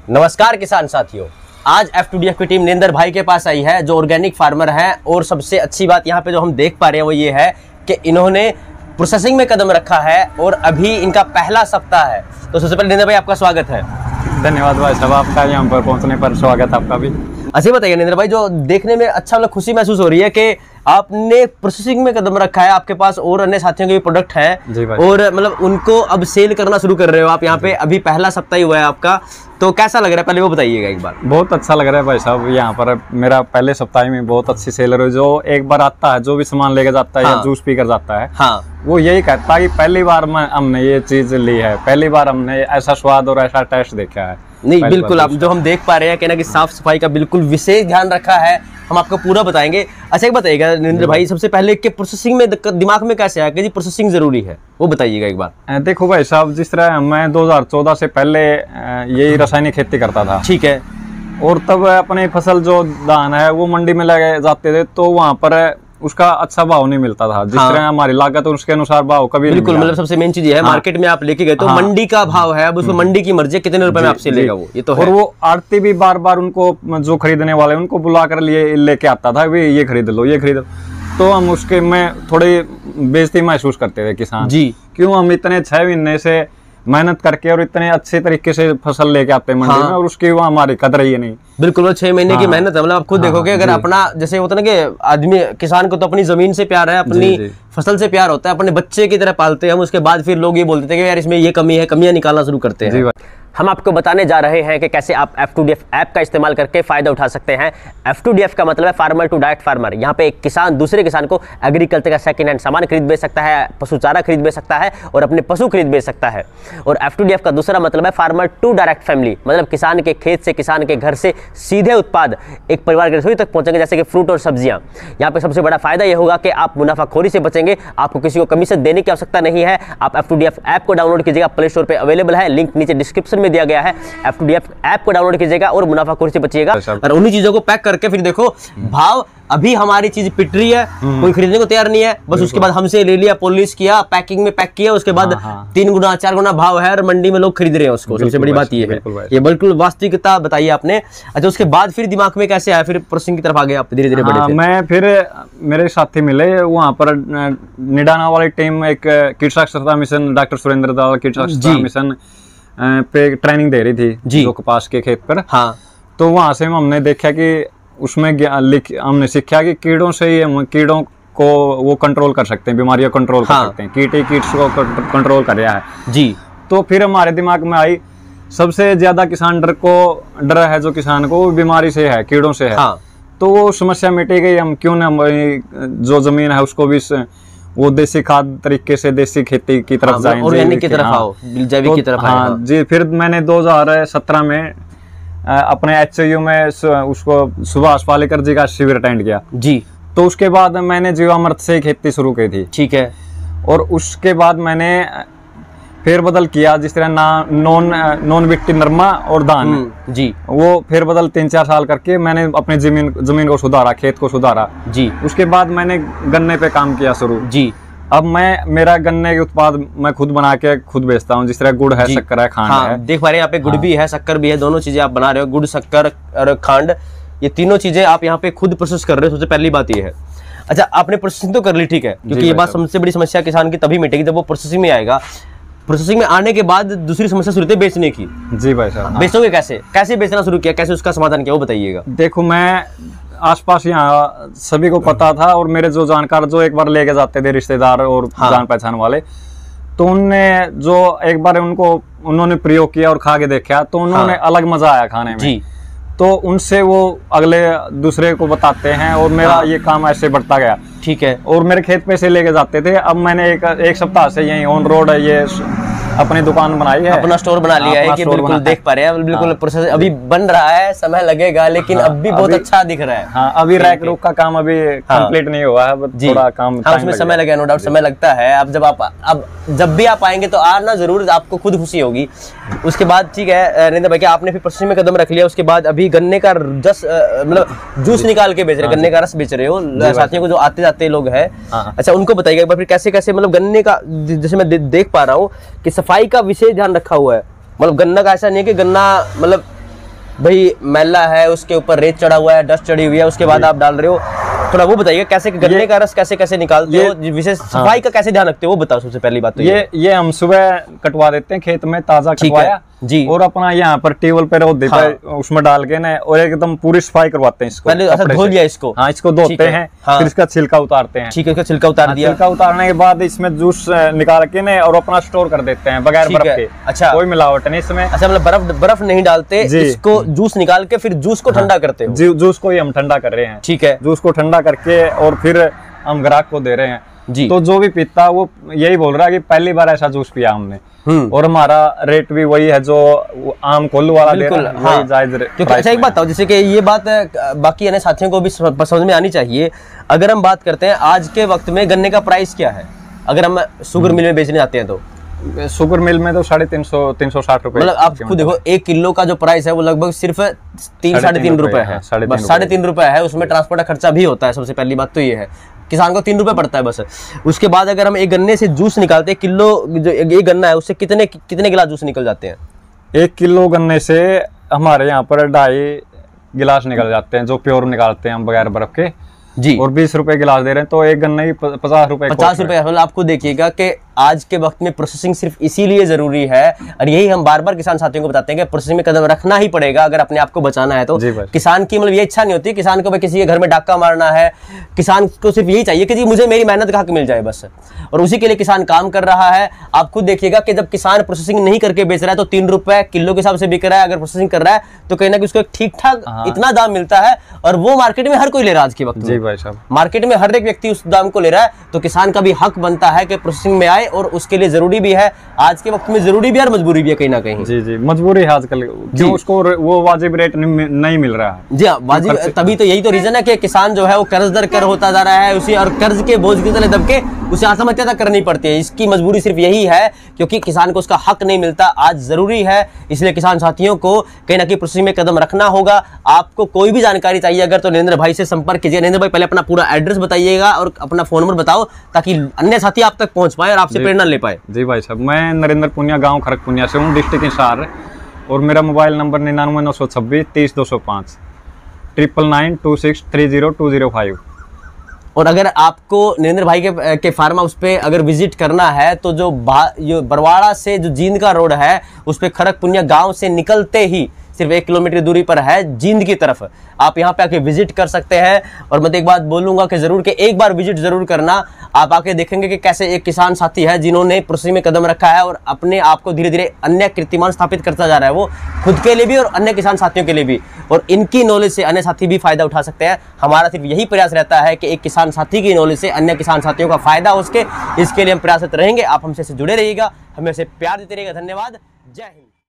नमस्कार किसान साथियों, आज F2DF की टीम नरेंद्र भाई के पास आई है जो ऑर्गेनिक फार्मर हैं। और सबसे अच्छी बात यहाँ पे जो हम देख पा रहे हैं वो ये है कि इन्होंने प्रोसेसिंग में कदम रखा है और अभी इनका पहला सप्ताह है। तो सबसे पहले नरेंद्र भाई आपका स्वागत है। धन्यवाद भाई साहब, आपका यहाँ पर पहुँचने पर स्वागत आपका भी। अच्छा बताइए नरेंद्र भाई, जो देखने में अच्छा मतलब खुशी महसूस हो रही है कि आपने प्रोसेसिंग में कदम रखा है, आपके पास और अन्य साथियों के भी प्रोडक्ट हैं और मतलब उनको अब सेल करना शुरू कर रहे हो आप यहाँ पे। अभी पहला सप्ताह ही हुआ है आपका, तो कैसा लग रहा है पहले वो बताइएगा एक बार। बहुत अच्छा लग रहा है भाई साहब, यहाँ पर मेरा पहले सप्ताह में बहुत अच्छी सेलर है। जो एक बार आता है, जो भी सामान लेकर जाता है या जूस पी कर जाता है, वो यही कहता है कि पहली बार हमने ये चीज ली है, पहली बार हमने ऐसा स्वाद और ऐसा टेस्ट देखा है। नहीं बिल्कुल, आप जो हम देख पा रहे हैं कि ना कि साफ सफाई का बिल्कुल विशेष ध्यान रखा है, हम आपको पूरा बताएंगे। अच्छा एक बताइएगा नरेंद्र भाई, सबसे पहले कि प्रोसेसिंग में दिमाग में कैसे आया कि जी प्रोसेसिंग जरूरी है, वो बताइएगा एक बार। देखो भाई साहब, जिस तरह मैं 2014 से पहले यही रासायनिक खेती करता था, ठीक है, और तब अपनी फसल जो धान है वो मंडी में लगे जाते थे, तो वहाँ पर उसका अच्छा भाव नहीं मिलता था। जिस तरह हमारी लागत उसके अनुसार भाव कभी बिल्कुल, मतलब सबसे मेन चीज है मार्केट में आप लेके गए तो मंडी का भाव है, अब उसमें मंडी की मर्जी कितने रुपए में आपसे लेगा वो, ये तो है। और वो आड़ती भी बार बार उनको जो खरीदने वाले उनको बुला कर लेके आता था, भी ये खरीद लो ये खरीद लो। तो हम उसके में थोड़ी बेइज्जती महसूस करते थे किसान जी, क्यों हम इतने 6 महीने से मेहनत करके और इतने अच्छे तरीके से फसल लेके आते हैं मंडी में, और उसकी वो हमारी कदर ही नहीं। बिल्कुल, वो 6 महीने की मेहनत है। मतलब आप खुद देखोगे, अगर अपना जैसे होता है ना कि आदमी किसान को तो अपनी जमीन से प्यार है, अपनी फसल से प्यार होता है, अपने बच्चे की तरह पालते हैं हम। उसके बाद फिर लोग ये बोलते थे कि यार इसमें ये कमी है, कमियां निकालना शुरू करते हैं। हम आपको बताने जा रहे हैं कि कैसे आप F2DF ऐप का इस्तेमाल करके फायदा उठा सकते हैं। F2DF का मतलब है फार्मर टू डायरेक्ट फार्मर। यहाँ पे एक किसान दूसरे किसान को एग्रीकल्चर का सेकंड हैंड सामान खरीद बेच सकता है, पशु चारा खरीद बेच सकता है और अपने पशु खरीद बेच सकता है। और F2DF का दूसरा मतलब है फार्मर टू डायरेक्ट फैमिली, मतलब किसान के खेत से, किसान के घर से सीधे उत्पाद एक परिवार के रसोई तक पहुंचेंगे, जैसे कि फ्रूट और सब्जियां। यहाँ पे सबसे बड़ा फायदा यह होगा कि आप मुनाफाखोरी से बचेंगे, आपको किसी को कमीशन देने की आवश्यकता नहीं है। आप F2DF ऐप को डाउनलोड कीजिएगा, प्ले स्टोर पर अवेलेबल है, लिंक नीचे डिस्क्रिप्शन में दिया गया है। F2DF ऐप को डाउनलोड कीजिएगा और मुनाफाखोरी से बचिएगा। और उन्हीं चीजों को पैक करके फिर देखो भाव, अभी हमारी चीज पिट रही है, कोई खरीदने को तैयार नहीं है, बस उसके बाद हमसे ले लिया, पॉलिश किया, पैकिंग में पैक किया, उसके बाद 3 गुना 4 गुना भाव है और मंडी में लोग खरीद रहे हैं उसको। सबसे बड़ी बात ये है, ये बिल्कुल वास्तविकता बताइए आपने। अच्छा उसके बाद फिर दिमाग में कैसे आया, फिर प्रोसेसिंग की तरफ आ गए आप धीरे धीरे बढ़े? मैं फिर मेरे साथी मिले वहाँ पर, निडाना वाली टीम एक कीट साक्षरता मिशन, डॉक्टर सुरेंद्र दाल कीट साक्षरता मिशन पे ट्रेनिंग दे रही थी जो कपास के खेत पर। तो वहां से हमने देखा कि उसमें हमने सीखा कि कीड़ों से ही हम कीड़ों को वो कंट्रोल कर सकते हैं, बीमारियां कंट्रोल कर सकते हैं, कीट्स को कंट्रोल कर रहा है जी। तो फिर हमारे दिमाग में आई, सबसे ज्यादा किसान डर है जो किसान को, वो बीमारी से है, कीड़ों से है। तो वो समस्या मिटी गई, हम क्यों ना जो जमीन है उसको भी वो देसी खाद तरीके से देसी खेती की तरफ जाएं, ऑर्गेनिक की तरफ आओ, जैविक की तरफ हाँ जी। फिर मैंने 2017 में अपने HCU में उसको सुभाष पालेकर जी का शिविर अटेंड किया जी। तो उसके बाद मैंने जीवामृत से खेती शुरू की थी, ठीक है। और उसके बाद मैंने फेर बदल किया, जिस तरह नॉन मिट्टी नरमा और धान जी, वो फेर बदल 3-4 साल करके मैंने अपनी जमीन को सुधारा, खेत को सुधारा जी। उसके बाद मैंने गन्ने पे काम किया शुरू जी। अब मेरा गन्ने के उत्पाद मैं खुद बना के खुद बेचता हूँ, जिस तरह गुड़ है, शक्कर है, खांड है। देख पा रहे हैं यहाँ पे गुड़ भी है, शक्कर भी है, दोनों चीजें आप बना रहे हो, गुड़, शक्कर और खांड, ये तीनों चीजें आप यहाँ पे खुद प्रोसेस कर रहे हो। सबसे पहली बात ये है। अच्छा आपने प्रोसेसिंग तो कर ली, ठीक है, क्योंकि ये बात सबसे बड़ी समस्या किसान की तभी मिटेगी जब वो प्रोसेसिंग में आएगा। प्रोसेसिंग में आने के बाद दूसरी समस्या शुरू होती है बेचने की। जी भाई साहब, बेचोगे कैसे, कैसे बेचना शुरू किया, कैसे उसका समाधान किया, वो बताइएगा। देखो मैं आसपास यहाँ सभी को पता था, और मेरे जो जानकार जो एक बार लेके जाते थे रिश्तेदार और जान पहचान वाले, तो उनने जो एक बार उन्होंने प्रयोग किया और खा के देखा, तो उन्होंने अलग मजा आया खाने में जी। तो उनसे वो अगले दूसरे को बताते हैं, और मेरा ये काम ऐसे बढ़ता गया, ठीक है। और मेरे खेत पे से लेके जाते थे। अब मैंने एक सप्ताह से यही ऑन रोड है, ये अपनी दुकान बनाई है, अपना स्टोर बना लिया है कि बिल्कुल देख पा रहे हैं, बिल्कुल प्रोसेस अभी बन रहा है, समय लगेगा लेकिन अब भी बहुत अच्छा दिख रहा है। हाँ, अभी रैक रोक का काम अभी कंप्लीट नहीं हुआ है, थोड़ा काम उसमें समय लगेगा, नो डाउट समय लगता है। अब जब भी आप आएंगे तो आना जरूर, आपको खुद खुशी होगी। उसके बाद ठीक है नरेंद्र भाई, आपने फिर प्रोसेसिंग में कदम रख लिया, उसके बाद अभी गन्ने का मतलब जूस निकाल के बेच रहे, गन्ने का रस बेच रहे हो साथियों को जो आते जाते लोग हैं। अच्छा उनको बताइएगा एक बार फिर कैसे कैसे, मतलब गन्ने का जैसे मैं देख पा रहा हूँ कि सफाई का विशेष ध्यान रखा हुआ है। मतलब गन्ना का ऐसा नहीं है कि गन्ना मतलब भाई मैला है, उसके ऊपर रेत चढ़ा हुआ है, डस्ट चढ़ी हुई है, उसके बाद आप डाल रहे हो, थोड़ा वो बताइए कैसे गन्ने का रस कैसे कैसे निकालते हो, विशेष सफाई का कैसे ध्यान रखते हो वो बताओ सबसे पहली बात तो। ये हम सुबह कटवा देते हैं खेत में, ताजा कटवाया जी, और अपना यहाँ पर टेबल पे रख देते हैं, उसमें डाल के ना और एकदम पूरी सफाई करवाते हैं इसको। पहले अच्छा धो लिया इसको? हाँ, इसको धोते हैं, फिर इसका छिलका उतारते हैं। ठीक है, इसका छिलका उतार दिया। छिलका उतारने के बाद इसमें जूस निकाल के ना और अपना स्टोर कर देते हैं बगैर बर्फ के। अच्छा, कोई मिलावट नहीं इसमें। अच्छा, मतलब बर्फ नहीं डालते, इसको जूस निकाल के फिर जूस को ठंडा करते हो? जूस को ही हम ठंडा कर रहे हैं। ठीक है, जूस को ठंडा करके और फिर हम ग्राहक को दे रहे हैं जी। तो जो भी पीता वो यही बोल रहा है कि पहली बार ऐसा जूस पिया हमने, और हमारा रेट भी वही है जो आम कोल्लू वाला दे रहा है, वही जायज रेट। क्योंकि अच्छा एक बात बताओ, जैसे कि ये बात बाकी अन्य साथियों को भी समझ में आनी चाहिए, अगर हम बात करते हैं आज के वक्त में गन्ने का प्राइस क्या है, अगर हम शुगर मिल में बेचने जाते हैं तो? शुगर मिल में तो 350-360 रुपए। मतलब आप खुद देखो 1 किलो का जो प्राइस है वो लगभग सिर्फ 3-3.5 रुपए है, 3.5 रुपए है, उसमें ट्रांसपोर्ट का खर्चा भी होता है। सबसे पहली बात तो ये है, किसान को 3 रुपए पड़ता है बस। उसके बाद अगर हम एक गन्ने से जूस निकालते हैं, किलो जो एक गन्ना है उससे कितने गिलास जूस निकल जाते हैं? 1 किलो गन्ने से हमारे यहाँ पर 2.5 गिलास निकल जाते हैं, जो प्योर निकालते हैं हम बगैर बर्फ के जी। और 20 रुपए गिलास दे रहे हैं, तो एक गन्ने की 50 रुपए। 50 रुपए। मतलब आपको देखिएगा कि आज के वक्त में प्रोसेसिंग सिर्फ इसीलिए जरूरी है, और यही हम बार बार किसान साथियों को बताते हैं कि प्रोसेसिंग में कदम रखना ही पड़ेगा अगर अपने आप को बचाना है तो। किसान की मतलब ये इच्छा नहीं होती किसान को किसी के घर में डाका मारना है, किसान को सिर्फ यही चाहिए कि जी मुझे मेरी मेहनत का हक मिल जाए बस, और उसी के लिए किसान काम कर रहा है। आप खुद देखिएगा कि जब किसान प्रोसेसिंग नहीं करके बेच रहा है तो 3 रुपए किलो के हिसाब से बिक रहा है, अगर प्रोसेसिंग कर रहा है तो कहीं ना कहीं उसको ठीक ठाक इतना दाम मिलता है, और वो मार्केट में हर कोई ले रहा है आज के वक्त जी भाई साहब, मार्केट में हर एक व्यक्ति उस दाम को ले रहा है, तो किसान का भी हक बनता है कि प्रोसेसिंग में आए, और उसके लिए जरूरी भी है आज के वक्त में, जरूरी भी है और मजबूरी भी है कहीं ना कहीं। जी जी, मजबूरी है आजकल, क्यों उसको वो वाजिब रेट नहीं मिल रहा है। जी हाँ, वाजिब, तभी तो यही तो रीजन है कि किसान जो है वो कर्ज दर कर होता जा रहा है उसी, और कर्ज के बोझ के तले दब के उसे आत्महत्या तक करनी पड़ती है। इसकी मजबूरी सिर्फ यही है क्योंकि किसान को उसका हक नहीं मिलता। आज जरूरी है, इसलिए किसान साथियों को कहीं ना कहीं प्रोसेसिंग में कदम रखना होगा। आपको कोई भी जानकारी चाहिए अगर तो नरेंद्र भाई से संपर्क कीजिए। नरेंद्र भाई पहले अपना पूरा एड्रेस बताइएगा और अपना फोन नंबर बताओ ताकि अन्य साथी आप तक पहुंच पाए और आपसे प्रेरणा ले पाए। जी भाई साहब, मैं नरेंद्र पुनिया, गांव खरक पुनिया से हूँ, डिस्ट्रिक्ट हिसार, और मेरा मोबाइल नंबर 99 926 30 205 9992630205। और अगर आपको नरेंद्र भाई के फार्म हाउस पे अगर विजिट करना है तो जो बरवाड़ा से जो जींद का रोड है उस पे खरक पुनिया गांव से निकलते ही सिर्फ 1 किलोमीटर दूरी पर है जींद की तरफ, आप यहाँ पे आके विजिट कर सकते हैं। और मैं तो एक बात बोलूंगा कि जरूर के एक बार विजिट जरूर करना, आप आके देखेंगे कि कैसे एक किसान साथी है जिन्होंने प्रोसेसिंग में कदम रखा है और अपने आप को धीरे धीरे अन्य कीर्तिमान स्थापित करता जा रहा है, वो खुद के लिए भी और अन्य किसान साथियों के लिए भी, और इनकी नॉलेज से अन्य साथी भी फायदा उठा सकते हैं। हमारा सिर्फ यही प्रयास रहता है कि एक किसान साथी की नॉलेज से अन्य किसान साथियों का फायदा हो सके, इसके लिए हम प्रयासरत रहेंगे। आप हमसे जुड़े रहिएगा, हमें से प्यार देते रहिएगा। धन्यवाद, जय हिंद।